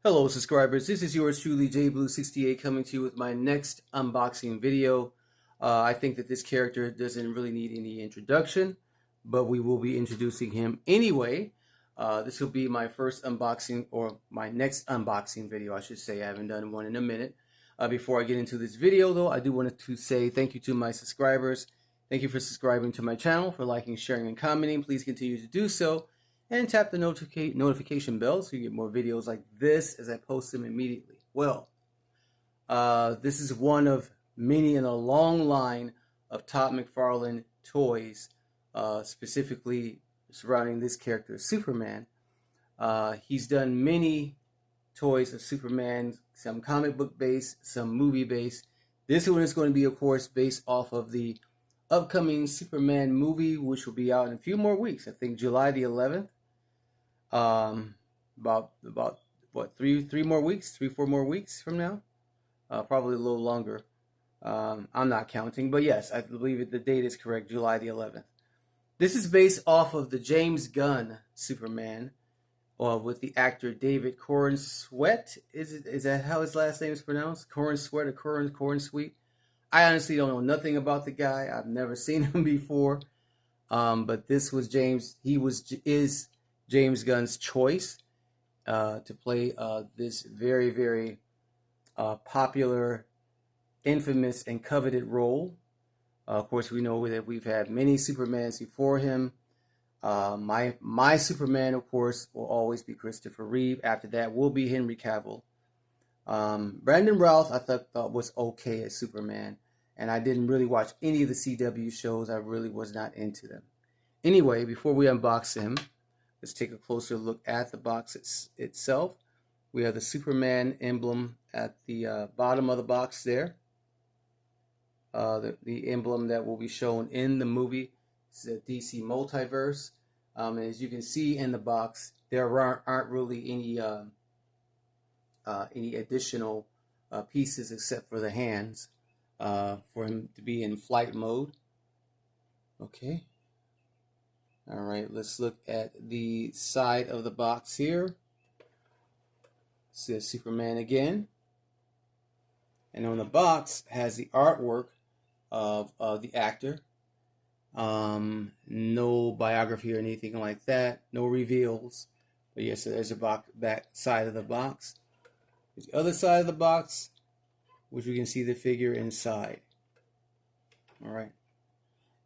Hello subscribers, this is yours truly JBlue68 coming to you with my next unboxing video. I think that this character doesn't really need any introduction, but we will be introducing him anyway. This will be my first unboxing, or my next unboxing video I should say. I haven't done one in a minute. Before I get into this video though, I do want to say thank you to my subscribers. Thank you for subscribing to my channel, for liking, sharing, and commenting. Please continue to do so. And tap the notification bell so you get more videos like this as I post them immediately. Well, this is one of many in a long line of top McFarlane toys, specifically surrounding this character, Superman. He's done many toys of Superman, some comic book based, some movie based. This one is going to be, of course, based off of the upcoming Superman movie, which will be out in a few more weeks. I think July the 11th. About what, three, 4 more weeks from now, probably a little longer. I'm not counting, but yes, I believe the date is correct, July the 11th. This is based off of the James Gunn Superman, with the actor David Corenswet. Is that how his last name is pronounced? Corenswet or Corensweet? I honestly don't know nothing about the guy. I've never seen him before. But this was is James Gunn's choice to play this very, very popular, infamous, and coveted role. Of course, we know that we've had many Supermans before him. My Superman, of course, will always be Christopher Reeve. After that will be Henry Cavill. Brandon Routh, I thought was okay as Superman, and I didn't really watch any of the CW shows. I really was not into them. Anyway, before we unbox him, let's take a closer look at the box itself. We have the Superman emblem at the bottom of the box there. The emblem that will be shown in the movie is the DC Multiverse. As you can see in the box, there aren't really any additional pieces except for the hands for him to be in flight mode. Okay. All right, let's look at the side of the box here. It says Superman again. And on the box has the artwork of the actor. No biography or anything like that. No reveals. But yes, so there's the back side of the box. There's the other side of the box, which we can see the figure inside. All right.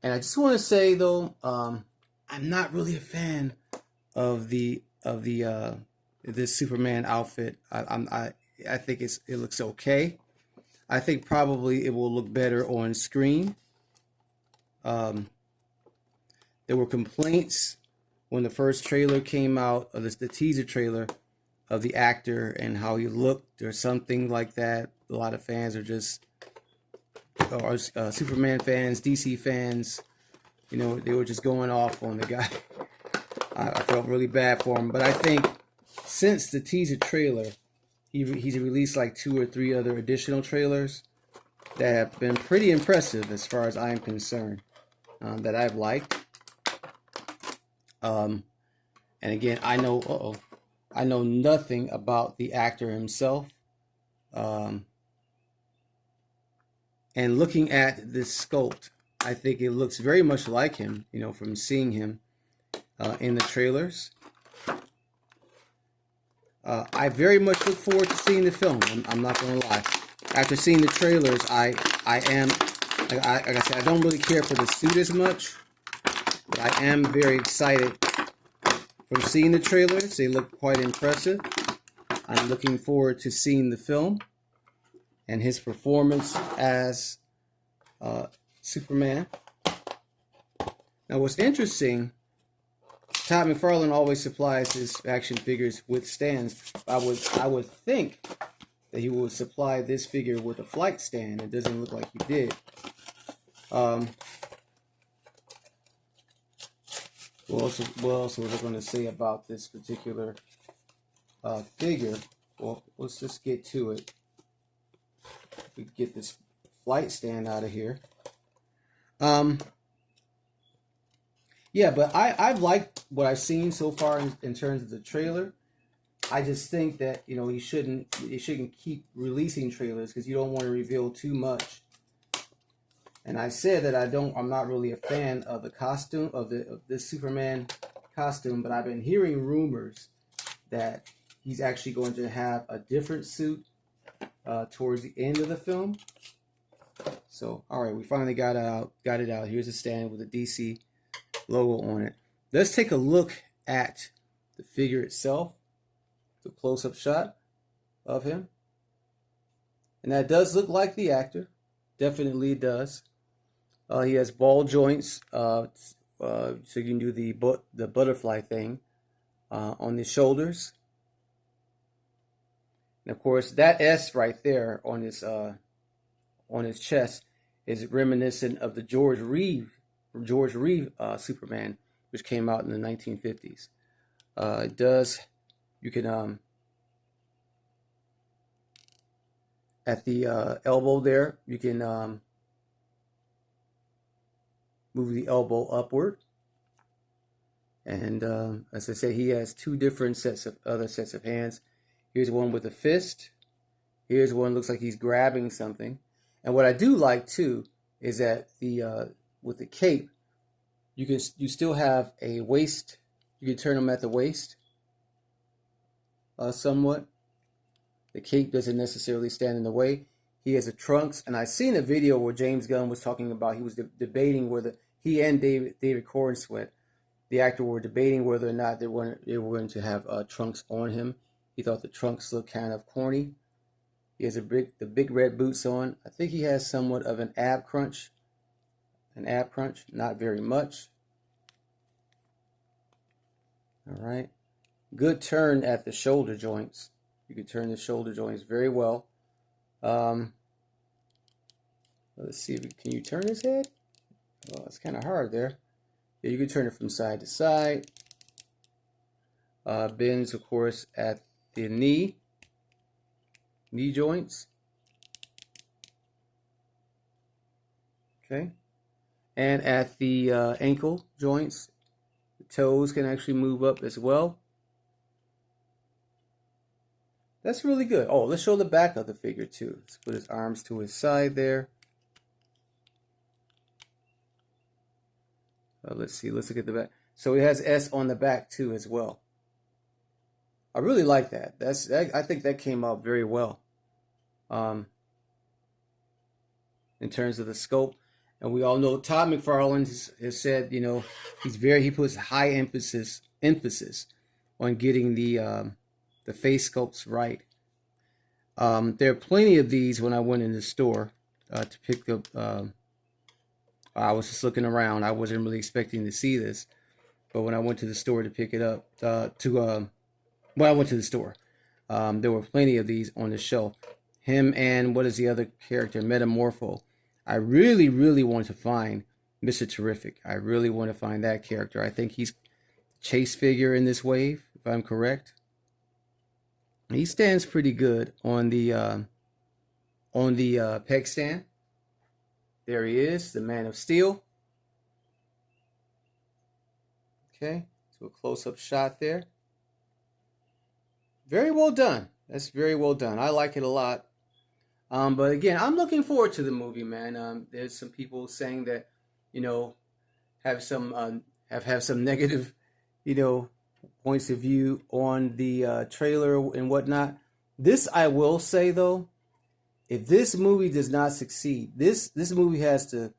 And I just want to say though, I'm not really a fan of this Superman outfit. I think it looks okay. I think probably it will look better on screen. There were complaints when the first trailer came out, or the teaser trailer of the actor and how he looked, or something like that. A lot of fans are just, or Superman fans, DC fans, you know, they were just going off on the guy. I felt really bad for him. But I think since the teaser trailer, he's released like 2 or 3 other additional trailers that have been pretty impressive as far as I'm concerned, that I've liked. And again, I know nothing about the actor himself. And looking at this sculpt, I think it looks very much like him, you know, from seeing him in the trailers. I very much look forward to seeing the film. I'm not going to lie. After seeing the trailers, I am, like I said, I don't really care for the suit as much, but I am very excited from seeing the trailers. They look quite impressive. I'm looking forward to seeing the film and his performance as Superman. Now, what's interesting, Todd McFarlane always supplies his action figures with stands. I would think that he would supply this figure with a flight stand. It doesn't look like he did. What else was I going to say about this particular figure? Well, let's just get to it. We get this flight stand out of here. Yeah, but I've liked what I've seen so far in terms of the trailer. I just think that he shouldn't keep releasing trailers because you don't want to reveal too much. And I said that I'm not really a fan of the costume of this Superman costume, but I've been hearing rumors that he's actually going to have a different suit towards the end of the film. So, all right, we finally got it out. Here's a stand with a DC logo on it. Let's take a look at the figure itself. The close-up shot of him. And that does look like the actor. Definitely does. He has ball joints, so you can do the butterfly thing on the shoulders. And of course, that S right there on his chest is reminiscent of the George Reeve Superman, which came out in the 1950s. It does. You can at the elbow there, you can move the elbow upward, and as I say, he has two different other sets of hands. Here's one with a fist. Here's one looks like he's grabbing something. And what I do like too is that with the cape, you still have a waist. You can turn them at the waist somewhat. The cape doesn't necessarily stand in the way. He has a trunks, and I seen a video where James Gunn was talking about he was debating whether he and David Cornsweet, the actor, were debating whether or not they were going to have trunks on him. He thought the trunks looked kind of corny. He has the big red boots on. I think he has somewhat of an ab crunch. Not very much. All right. Good turn at the shoulder joints. You can turn the shoulder joints very well. Let's see. Can you turn his head? Well, it's kind of hard there. Yeah, you can turn it from side to side. Bends, of course, at the knee joints. Okay. And at the ankle joints. The toes can actually move up as well. That's really good. Oh, let's show the back of the figure too. Let's put his arms to his side there. Let's see. Let's look at the back. So it has S on the back too as well. I really like that. I think that came out very well. In terms of the scope, and we all know Todd McFarlane has said, he puts high emphasis on getting the face sculpts right. There are plenty of these when I went in the store to pick up. I was just looking around. I wasn't really expecting to see this, but when I went to the store to pick it up, I went to the store. There were plenty of these on the shelf. Him and what is the other character? Metamorpho. I really, really want to find Mr. Terrific. I really want to find that character. I think he's chase figure in this wave, if I'm correct. He stands pretty good on the peg stand. There he is, the Man of Steel. Okay, so a close-up shot there. Very well done. That's very well done. I like it a lot. But again, I'm looking forward to the movie, man. There's some people saying that, have some negative, points of view on the trailer and whatnot. This I will say though, if this movie does not succeed, this movie has to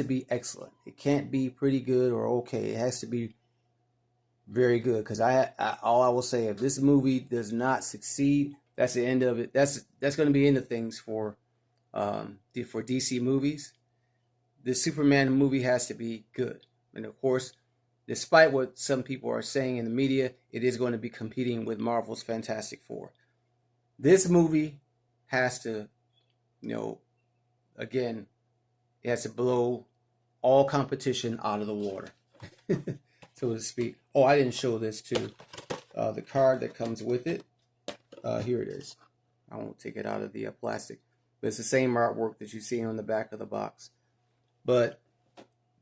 be excellent. It can't be pretty good or okay. It has to be very good. Because all I will say, if this movie does not succeed, that's the end of it. That's going to be end of things for DC movies. The Superman movie has to be good, and of course, despite what some people are saying in the media, it is going to be competing with Marvel's Fantastic Four. This movie has to, again, it has to blow all competition out of the water, so to speak. Oh, I didn't show this too. The card that comes with it. Here it is. I won't take it out of the plastic, but it's the same artwork that you see on the back of the box. But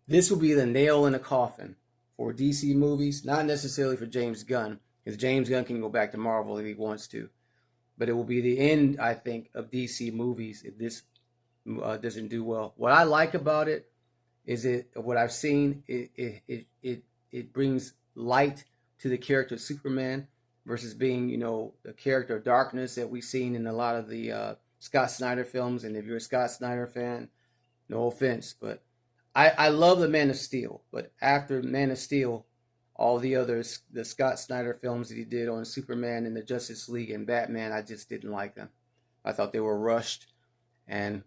this will be the nail in the coffin for DC movies, not necessarily for James Gunn, because James Gunn can go back to Marvel if he wants to. But it will be the end, I think, of DC movies if this doesn't do well. What I like about it is what I've seen. It brings light to the character of Superman versus being, the character of darkness that we've seen in a lot of the Scott Snyder films. And if you're a Scott Snyder fan, no offense, but I love the Man of Steel. But after Man of Steel, all the Scott Snyder films that he did on Superman and the Justice League and Batman, I just didn't like them. I thought they were rushed. And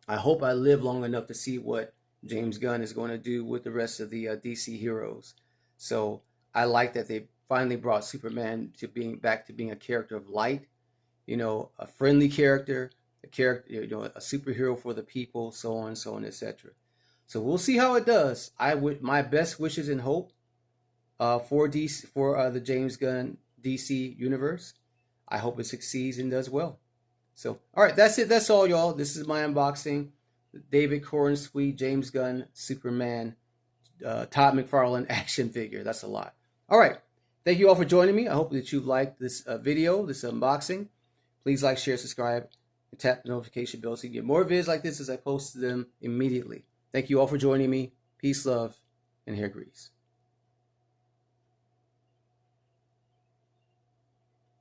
I hope I live long enough to see what James Gunn is going to do with the rest of the DC heroes. So I like that they finally brought Superman to being back to being a character of light, a friendly character, a character, a superhero for the people, so on, etc. So we'll see how it does. My best wishes and hope for DC, for the James Gunn DC universe. I hope it succeeds and does well. So, all right, that's it. That's all, y'all. This is my unboxing. David Corenswet, James Gunn, Superman, Todd McFarlane action figure. That's a lot. All right. Thank you all for joining me. I hope that you liked this video, this unboxing. Please like, share, subscribe, and tap the notification bell so you get more videos like this as I post them immediately. Thank you all for joining me. Peace, love, and hair grease.